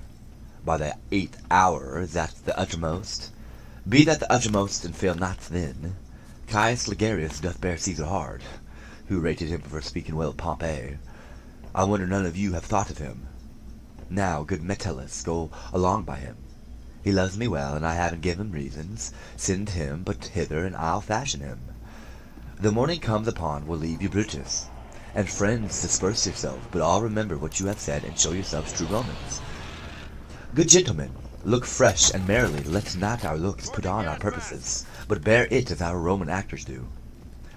By the 8th hour, that's the uttermost. Be that the uttermost, and fail not then. Caius Ligarius doth bear Caesar hard, who rated him for speaking well of Pompey. I wonder none of you have thought of him. Now, good Metellus, go along by him. He loves me well, and I haven't given him reasons. Send him but hither, and I'll fashion him. The morning comes upon will leave you Brutus, and friends disperse yourself, but all remember what you have said, and show yourselves true Romans. Good gentlemen, look fresh and merrily, let not our looks put on our purposes, but bear it as our Roman actors do,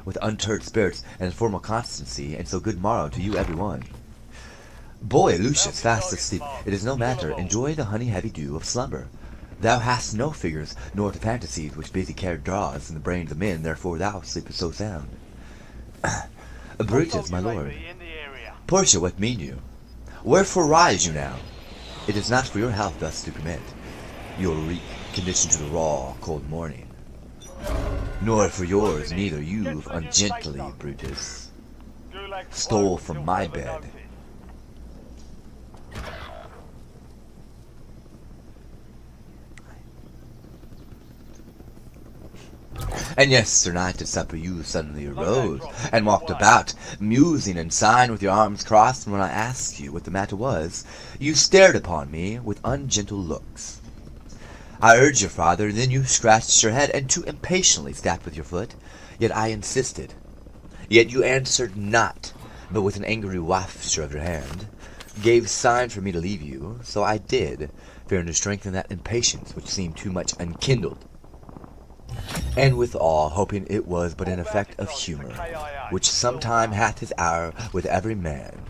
with unturred spirits and formal constancy, and so good morrow to you every one. Boy, Lucius, fast asleep, it is no matter, enjoy the honey-heavy dew of slumber. Thou hast no figures, nor the fantasies which busy care draws in the brains of men, therefore thou sleepest so sound. Brutus, my lord. Portia, what mean you? Wherefore rise you now? It is not for your health thus to commit your weak condition to the raw, cold morning, nor for yours neither you've ungently, Brutus, stole from my bed. And yesterday night at supper you suddenly arose, and walked about, musing and sighing with your arms crossed, and when I asked you what the matter was, you stared upon me with ungentle looks. I urged your father, and then you scratched your head, and too impatiently stamped with your foot, yet I insisted. Yet you answered not, but with an angry wafture of your hand, gave sign for me to leave you, so I did, fearing to strengthen that impatience which seemed too much unkindled, and withal hoping it was but an effect of humour, which sometime hath his hour with every man.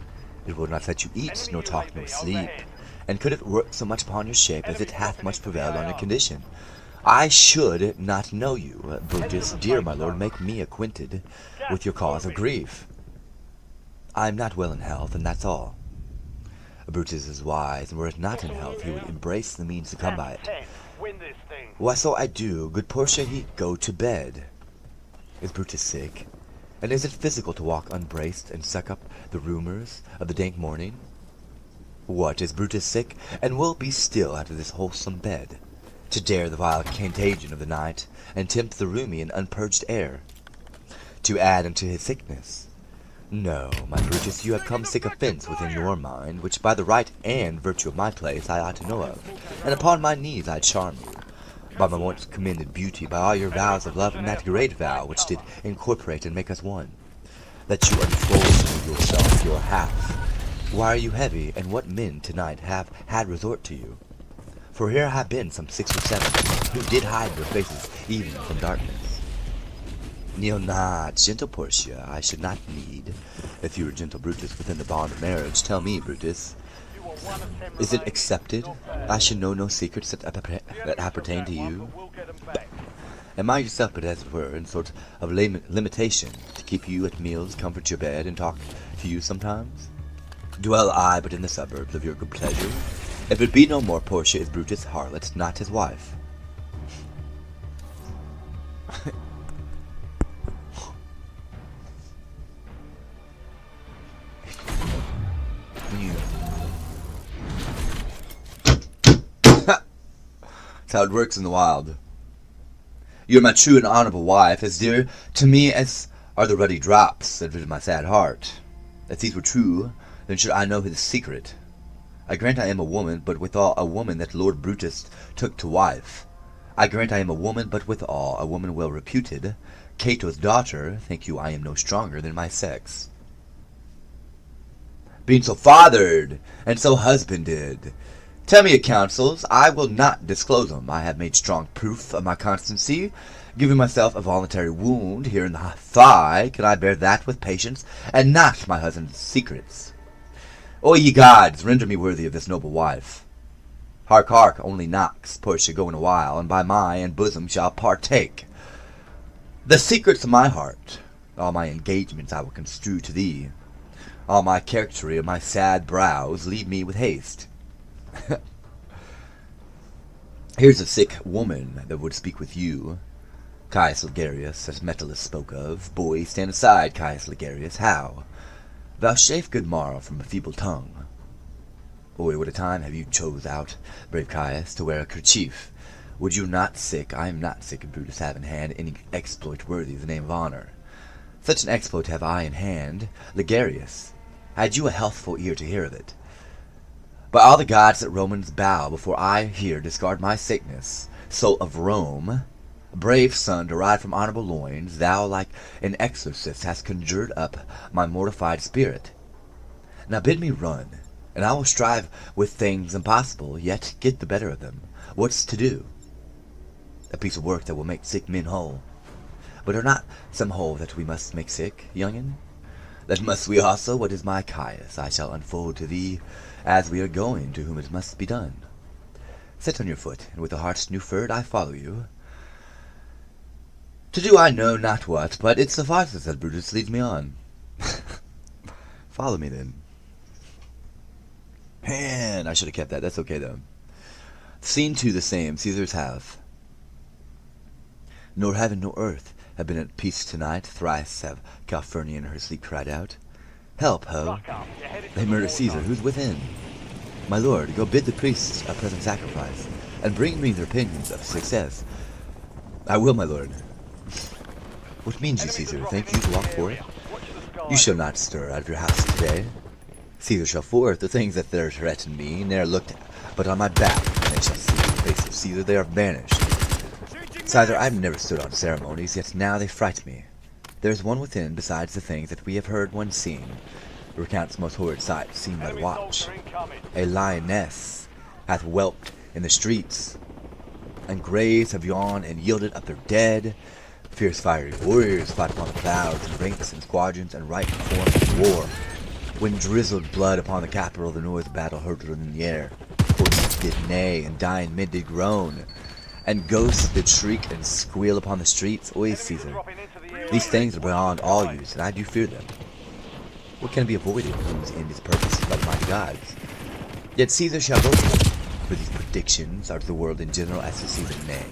It will not let you eat, nor talk, nor sleep, and could it work so much upon your shape as it hath much prevailed on your condition. I should not know you, Brutus, dear my lord, make me acquainted with your cause of grief. I am not well in health, and that's all. Brutus is wise, and were it not in health, he would embrace the means to come by it. Why, so I do. Good Portia, he go to bed. Is Brutus sick? And is it physical to walk unbraced and suck up the rumours of the dank morning? What, is Brutus sick, and will be still out of this wholesome bed, to dare the vile contagion of the night, and tempt the roomy and unpurged air, to add unto his sickness? No, my Brutus, you have come sick offence within your mind, which by the right and virtue of my place I ought to know of, and upon my knees I charm you, by my once commended beauty, by all your vows of love, and that great vow which did incorporate and make us one, that you unfold to me yourself, your half. Why are you heavy, and what men tonight have had resort to you? For here have been some 6 or 7, who did hide their faces even from darkness. Kneel not, gentle Portia, I should not need, if you were gentle Brutus within the bond of marriage. Tell me, Brutus, is it accepted I should know no secrets that appertain to you? Am I yourself but as it were in sort of limitation, to keep you at meals, comfort your bed, and talk to you sometimes? Dwell I but in the suburbs of your good pleasure? If it be no more, Portia is Brutus' harlot, not his wife. That's how it works in the wild. You are my true and honorable wife, as dear to me as are the ruddy drops that visit my sad heart. If these were true, then should I know his secret. I grant I am a woman, but withal a woman that Lord Brutus took to wife. I grant I am a woman, but withal a woman well reputed. Cato's daughter, think you I am no stronger than my sex. Being so fathered, and so husbanded, tell me your counsels, I will not disclose them. I have made strong proof of my constancy, giving myself a voluntary wound here in the thigh. Can I bear that with patience, and not my husband's secrets? O ye gods, render me worthy of this noble wife. Hark, hark, only knocks, Portia, go in a while, and by my and bosom shall partake. The secrets of my heart, all my engagements I will construe to thee. All my charactery of my sad brows, leave me with haste. Here's a sick woman that would speak with you. Caius Ligarius, as Metellus spoke of. Boy, stand aside, Caius Ligarius, how? Vouchsafe good morrow from a feeble tongue. Oy, what a time have you chose out, brave Caius, to wear a kerchief. Would you not sick, I am not sick, Brutus, have in hand any exploit worthy of the name of honor. Such an exploit have I in hand, Ligarius. Had you a healthful ear to hear of it? By all the gods that Romans bow before I here discard my sickness, soul of Rome, brave son derived from honorable loins, thou like an exorcist hast conjured up my mortified spirit. Now bid me run, and I will strive with things impossible, yet get the better of them. What's to do? A piece of work that will make sick men whole. But are not some whole that we must make sick, youngin? That must we also. What is my Caius? I shall unfold to thee as we are going, to whom it must be done. Sit on your foot, and with a heart new furred I follow you. To do I know not what, but it suffices that Brutus leads me on. Follow me then. Man, I should have kept that. That's okay, though. Scene 2 the same. Caesar's have. Nor heaven nor earth have been at peace tonight. Thrice have Calphurnia in her sleep cried out. Help, ho! They murder Caesar. Who's within? My lord, go bid the priests a present sacrifice, and bring me their opinions of success. I will, my lord. What means you, Caesar? Think you to walk forth? You shall not stir out of your house today. Caesar shall forth. The things that there threaten me ne'er looked but on my back. When they shall see the face of Caesar, they are banished. Caesar, I have never stood on ceremonies, yet now they fright me. There is one within, besides the things that we have heard one seen. Recounts most horrid sights seen by the watch. A lioness hath whelped in the streets, and graves have yawned and yielded up their dead. Fierce fiery warriors fight upon the clouds, in ranks and squadrons, and right in forms of war. When drizzled blood upon the capital, the noise of battle hurtled in the air. Horses did neigh, and dying men did groan, and ghosts did shriek and squeal upon the streets. Oy, Caesar, these things are beyond all use, and I do fear them. What can be avoided, whose end is purposed by the mighty gods? Yet Caesar shall go forth, for these predictions are to the world in general as to Caesar nay.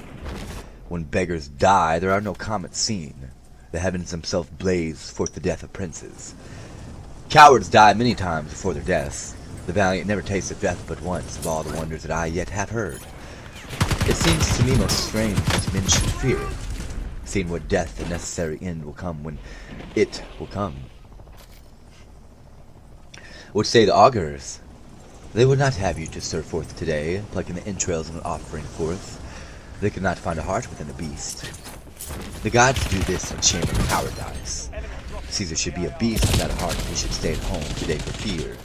When beggars die, there are no comets seen. The heavens themselves blaze forth the death of princes. Cowards die many times before their deaths. The valiant never tasted death but once, of all the wonders that I yet have heard. It seems to me most strange that men should fear, seeing what death the necessary end will come when it will come. What say the augurs? They would not have you to stir forth today, plucking the entrails of an offering forth. They could not find a heart within a beast. The gods do this in shame of cowardice. Caesar should be a beast without a heart, and he should stay at home today for fear.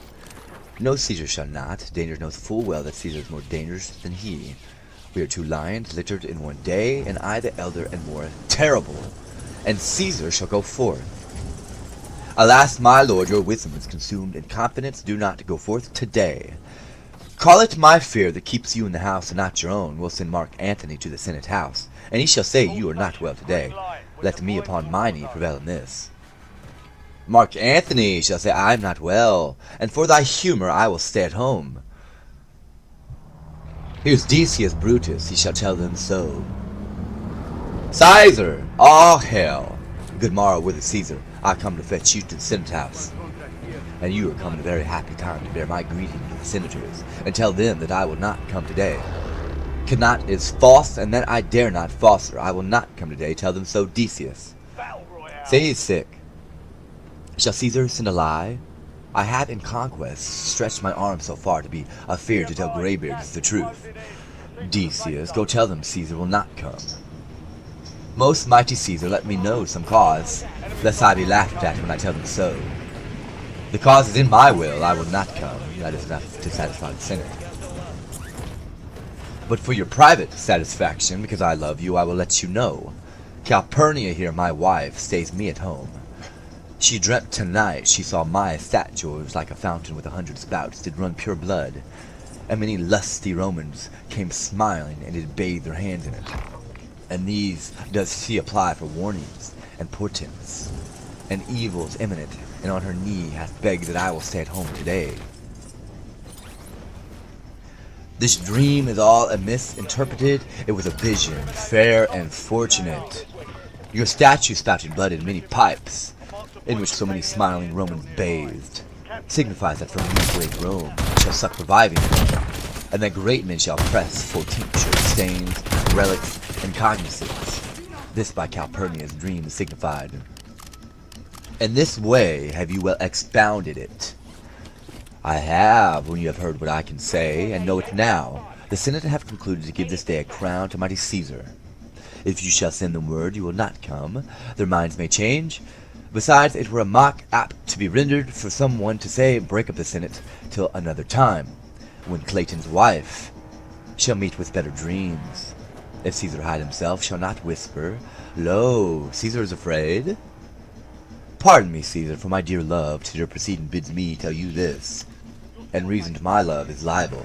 No, Caesar shall not. Danger knows full well that Caesar is more dangerous than he. We are two lions littered in one day, and I the elder and more terrible. And Caesar shall go forth. Alas, my lord, your wisdom is consumed in confidence. Do not go forth today. Call it my fear that keeps you in the house and not your own. We'll send Mark Antony to the Senate house, and he shall say you are not well today. Let me upon my knee prevail in this. Mark Antony shall say I am not well, and for thy humor I will stay at home. Here's Decius Brutus, he shall tell them so. Caesar, all hail! Good morrow, worthy Caesar. I come to fetch you to the Senate house. And you are come at a very happy time to bear my greeting to the senators, and tell them that I will not come today. Cannot is false, and that I dare not falser. I will not come today. Tell them so, Decius. Say he is sick. Shall Caesar send a lie? I have in conquest stretched my arm so far to be afeard to tell greybeards the truth. Decius, go tell them Caesar will not come. Most mighty Caesar, let me know some cause, lest I be laughed at when I tell them so. The cause is in my will, I will not come. That is enough to satisfy the Senate. But for your private satisfaction, because I love you, I will let you know. Calpurnia here, my wife, stays me at home. She dreamt tonight she saw my statues like a fountain with 100 spouts did run pure blood, and many lusty Romans came smiling and did bathe their hands in it. And these does she apply for warnings and portents, and evils imminent, and on her knee hath begged that I will stay at home today. This dream is all misinterpreted. It was a vision, fair and fortunate. Your statue spouted blood in many pipes, in which so many smiling Romans bathed, signifies that from you great Rome shall suck reviving, and that great men shall press for tinctures, stains, relics, and cognizance. This by Calpurnia's dream is signified. In this way have you well expounded it. I have, when you have heard what I can say, and know it now. The Senate have concluded to give this day a crown to mighty Caesar. If you shall send them word you will not come, their minds may change. Besides, it were a mock apt to be rendered for some one to say, break up the Senate till another time, when Clayton's wife shall meet with better dreams. If Caesar hide himself, shall not whisper, lo, Caesar is afraid. Pardon me, Caesar, for my dear love to your proceeding bids me tell you this, and reason to my love is libel.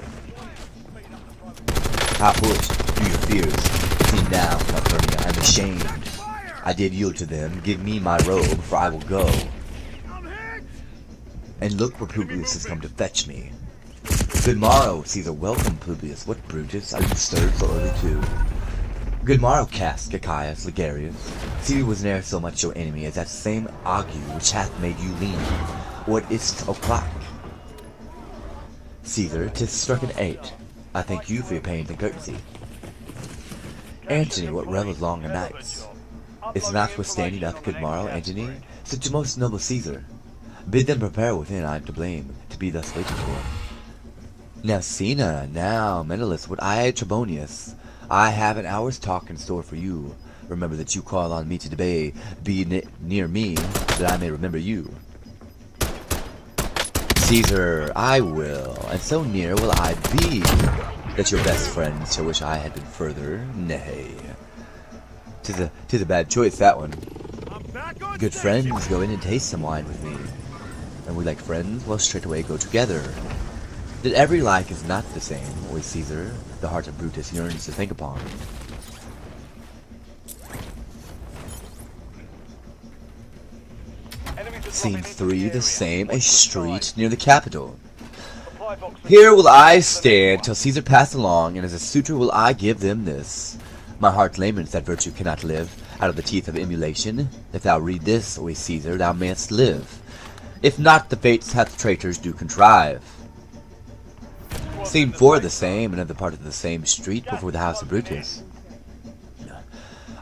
How foolish do your fears seem now, Calpurnia, I am ashamed. I did yield to them. Give me my robe, for I will go. And look where Publius has come to fetch me. Good morrow, Caesar. Welcome, Publius. What, Brutus? Are you stirred so early too? Good morrow, Cassius, Ligarius. Caesar was ne'er so much your enemy as that same ague which hath made you lean. What is't o'clock? Caesar, 'tis struck at 8. I thank you for your pains and courtesy. Antony, what revels long o' nights? Is notwithstanding up, good morrow, Antony, such a most noble Caesar. Bid them prepare within, I am to blame, to be thus waited for. Now, Sina, now, Menelaus, what I, Trebonius, I have an hour's talk in store for you. Remember that you call on me to be near me, that I may remember you. Caesar, I will, and so near will I be, that your best friends shall wish I had been further. Nay. 'Tis a bad choice, that one. Good friends, go in and taste some wine with me. And we like friends, well straightway go together. That every like is not the same, O Caesar, the heart of Brutus yearns to think upon. Scene 3, the same, a street near the Capitol. Here will I stand till Caesar pass along, and as a suitor will I give them this. My heart laments that virtue cannot live out of the teeth of emulation. If thou read this, O Caesar, thou mayst live. If not, the fates hath traitors do contrive. Scene 4, the same, another part of the same street before the house of Brutus.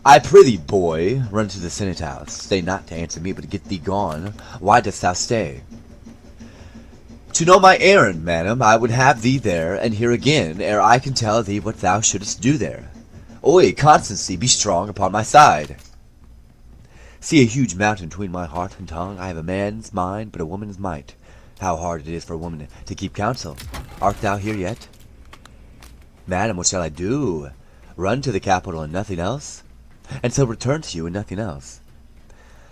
I prithee, boy, run to the Senate house. Stay not to answer me, but get thee gone. Why dost thou stay? To know my errand, madam, I would have thee there, and here again, ere I can tell thee what thou shouldest do there. Oi, Constancy, be strong upon my side. See a huge mountain between my heart and tongue. I have a man's mind, but a woman's might. How hard it is for a woman to keep counsel. Art thou here yet? Madam, what shall I do? Run to the Capitol and nothing else? And so return to you and nothing else?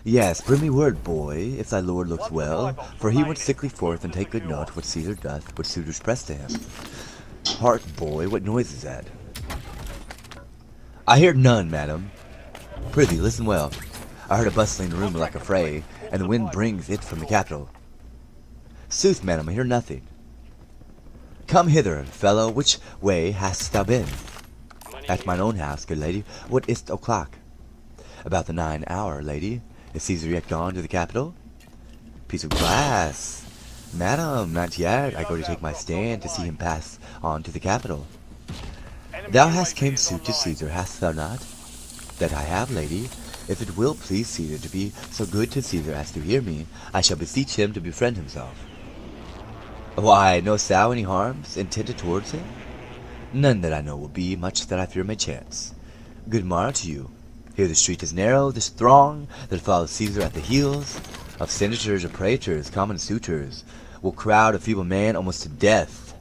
Yes, bring me word, boy, if thy lord looks well, for he went sickly forth, and take good note what Caesar doth, what suitors press to him. Hark, boy, what noise is that? I hear none, madam. Prithee, listen well. I heard a bustling rumour like a fray, and the wind brings it from the Capitol. Sooth, madam, I hear nothing. Come hither, fellow, which way hast thou been? At mine own house, good lady. What is't o'clock? About the 9 hour, lady. Is Caesar yet gone to the Capitol? Piece of glass. Madam, not yet. I go to take my stand to see him pass on to the Capitol. Thou hast came suit to Caesar, hast thou not? That I have, lady. If it will please Caesar to be so good to Caesar as to hear me, I shall beseech him to befriend himself. Why, know'st thou any harms intended towards him? None that I know will be, much that I fear may chance. Good morrow to you. Here the street is narrow, this throng that follows Caesar at the heels of senators or praetors, common suitors, will crowd a feeble man almost to death.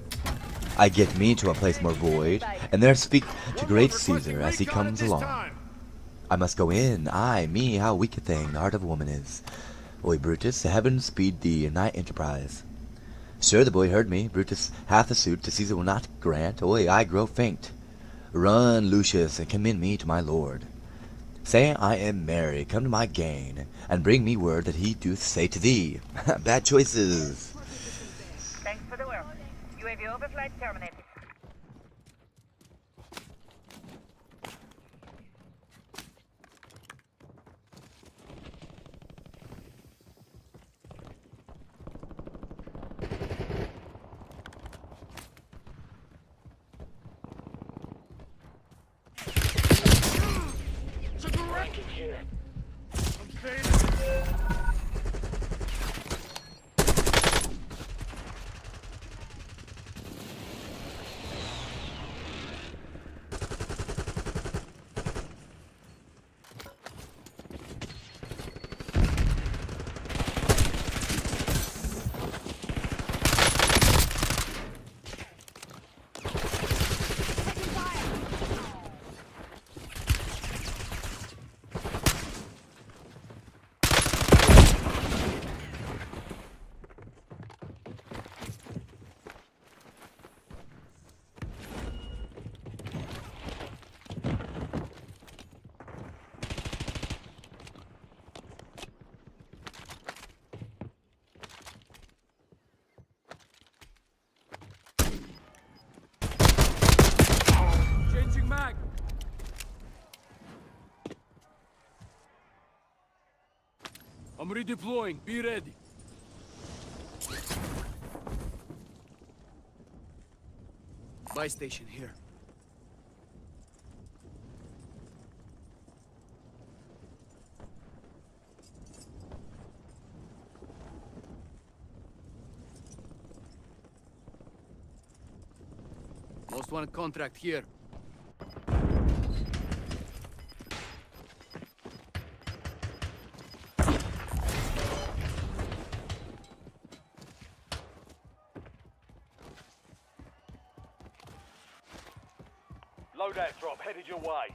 I get me to a place more void, and there speak to great Caesar as he comes along. I must go in, me, how weak a thing the heart of a woman is. Oi, Brutus, the heavens speed thee in thy enterprise. Sir, the boy heard me. Brutus hath a suit to Caesar will not grant. Oi, I grow faint. Run, Lucius, and commend me to my lord. Say I am merry, come to my gain, and bring me word that he doth say to thee. Bad choices. Thanks for the work. UAV overflight terminated. Changing mag. I'm redeploying. Be ready. Buy station here. Most wanted contract here. Loadout drop headed your way.